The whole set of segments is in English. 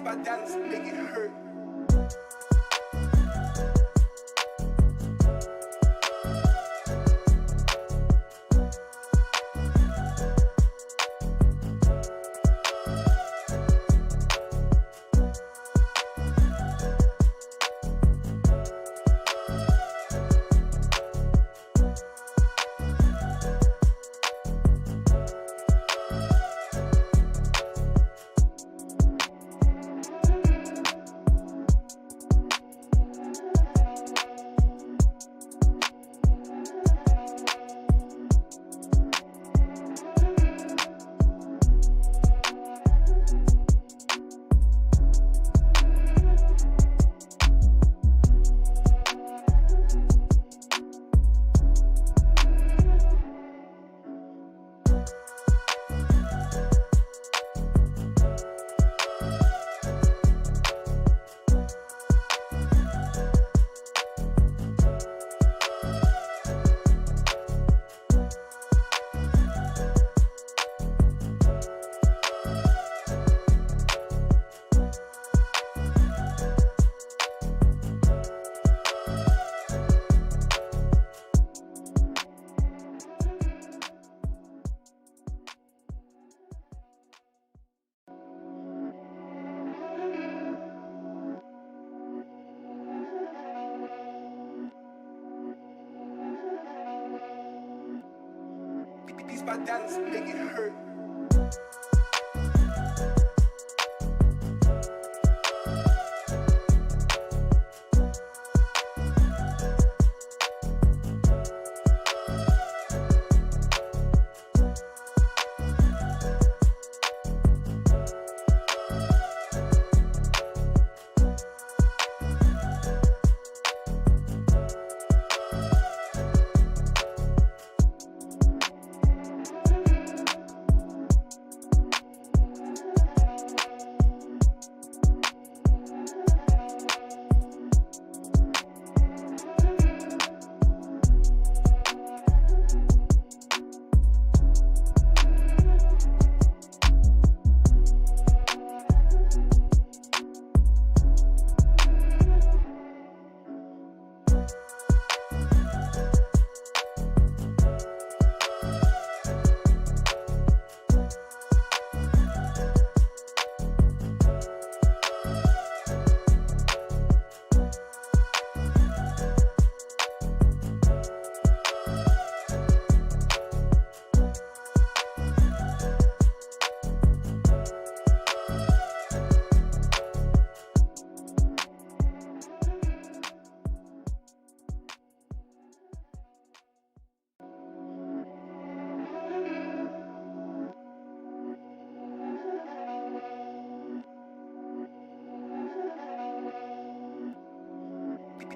my dance, make it hurt. Piece by dance, make it hurt.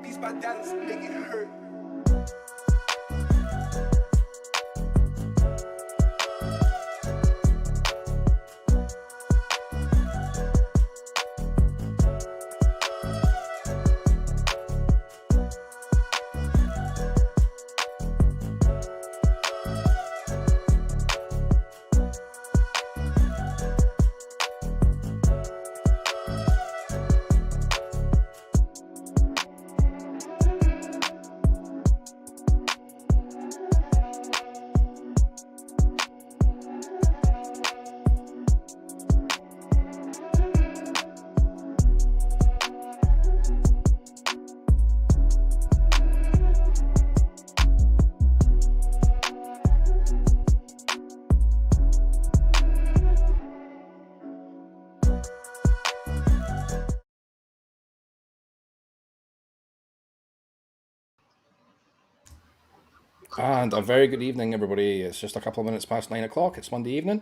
Piece by dance, make it hurt. And a very good evening, everybody. It's just a couple of minutes past 9 o'clock. It's Monday evening.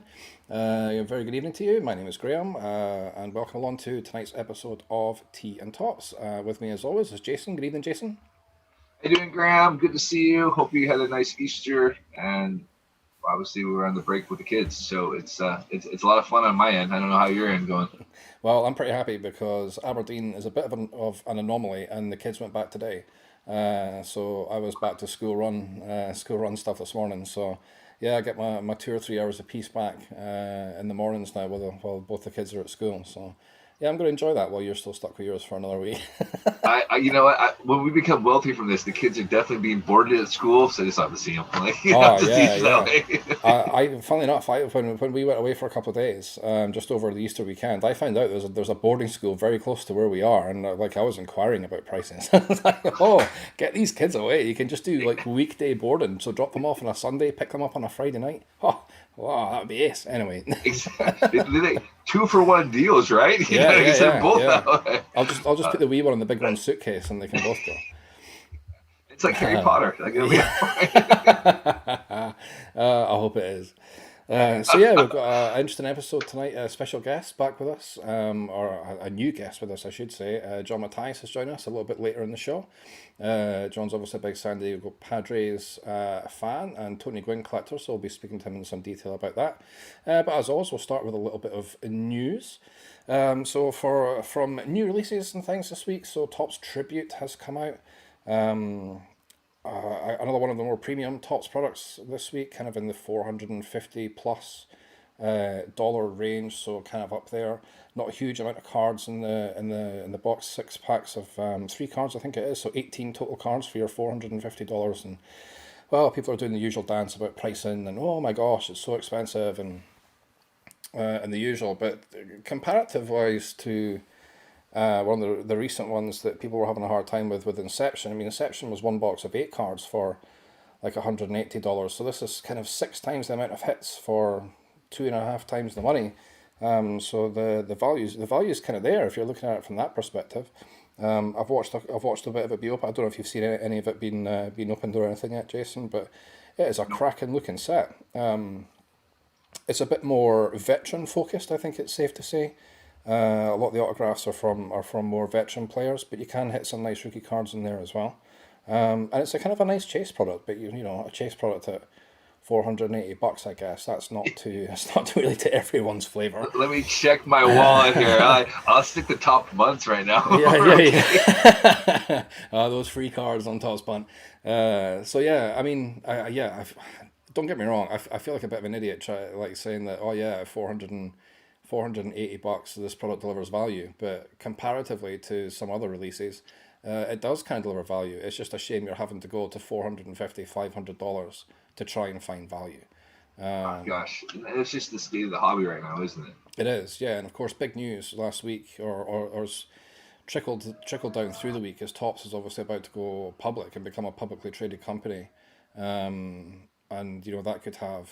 A very good evening to you. My name is Graham, and welcome along to tonight's episode of Tea and Tops. With me, as always, is Jason. Good evening, Jason. How you doing, Graham? Good to see you. Hope you had a nice Easter, and obviously we were on the break with the kids, so it's a lot of fun on my end. I don't know how your end going. Well, I'm pretty happy because Aberdeen is a bit of an anomaly, and the kids went back today. So I was back to school run stuff this morning. So yeah, I get my 2 or 3 hours of peace back in the mornings now while both the kids are at school. So Yeah, I'm going to enjoy that while you're still stuck with yours for another week. You know what? When we become wealthy from this, the kids are definitely being boarded at school, so I just have to see them. Like, Oh just teach yeah, them that yeah. way. Funnily enough, when we went away for a couple of days, just over the Easter weekend, I found out there's a boarding school very close to where we are, and like I was inquiring about prices. I was like, oh, get these kids away! You can just do like weekday boarding, so drop them off on a Sunday, pick them up on a Friday night. Oh, wow, that would be ace. Anyway, Exactly. They 2-for-1 deals, right? You yeah, know, you yeah, can send them yeah, both yeah. out. I'll just put the wee one in the big one's suitcase, and they can both go. It's like Harry Potter. Like, it'll be Yeah. fine. I hope it is. So yeah, we've got an interesting episode tonight. A special guest back with us, or a new guest with us, I should say. Jon Matthias has joined us a little bit later in the show. John's obviously a big San Diego Padres fan and Tony Gwynn collector, so we'll be speaking to him in some detail about that. But as always, we'll start with a little bit of news. So from new releases and things this week, so Topps Tribute has come out. Another one of the more premium Topps products this week, kind of in the 450 plus dollar range, so kind of up there. Not a huge amount of cards in the box, 6 packs of 3 cards, I think it is, so 18 total cards for your $450. And well, people are doing the usual dance about pricing and oh my gosh, it's so expensive and the usual. But comparative wise to one of the recent ones that people were having a hard time with Inception. I mean, Inception was one box of 8 cards for like $180. So this is kind of 6 times the amount of hits for 2.5 times the money. So the value is kind of there if you're looking at it from that perspective. I've watched a bit of it be open. I don't know if you've seen any of it being opened or anything yet, Jason, but it is a cracking looking set. It's a bit more veteran focused, I think it's safe to say. A lot of the autographs are from more veteran players, but you can hit some nice rookie cards in there as well. And it's a kind of a nice chase product, but you know, a chase product at $480, I guess that's not too really to everyone's flavor. Let me check my wallet here. I'll stick to top months right now. Yeah. Those free cards on Topps Punt. So yeah, I mean, don't get me wrong. I feel like a bit of an idiot like saying that. Oh yeah, $480, this product delivers value, but comparatively to some other releases, it does kind of deliver value. It's just a shame you're having to go to $450, $500 to try and find value. Oh, gosh, it's just the state of the hobby right now, isn't it? It is, yeah, and of course, big news last week, or trickled down through the week, is Topps is obviously about to go public and become a publicly traded company, and you know that could have.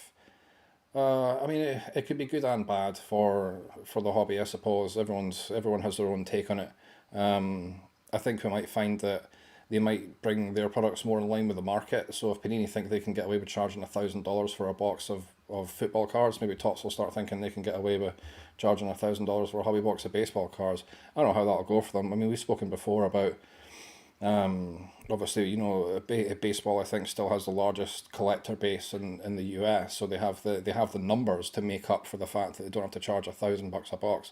I mean, it could be good and bad for the hobby, I suppose. Everyone has their own take on it. I think we might find that they might bring their products more in line with the market. So if Panini think they can get away with charging $1,000 for a box of football cards, maybe Topps will start thinking they can get away with charging $1,000 for a hobby box of baseball cards. I don't know how that'll go for them. I mean, we've spoken before about. Obviously, you know, baseball I think still has the largest collector base in the US, so they have the numbers to make up for the fact that they don't have to charge $1,000 a box.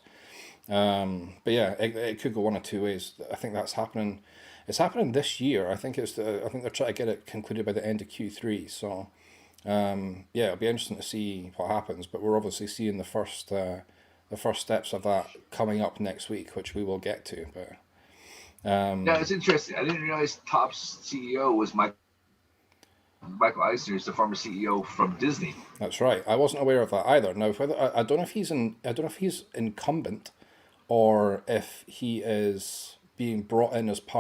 But yeah, it could go one of two ways. I think that's happening. It's happening this year. I think they're trying to get it concluded by the end of Q3. So yeah, it'll be interesting to see what happens. But we're obviously seeing the first steps of that coming up next week, which we will get to. But. Yeah, it's interesting. I didn't realize Topps CEO was Michael Eisner, is the former CEO from Disney. That's right. I wasn't aware of that either. Now, whether I don't know if he's incumbent, or if he is being brought in as part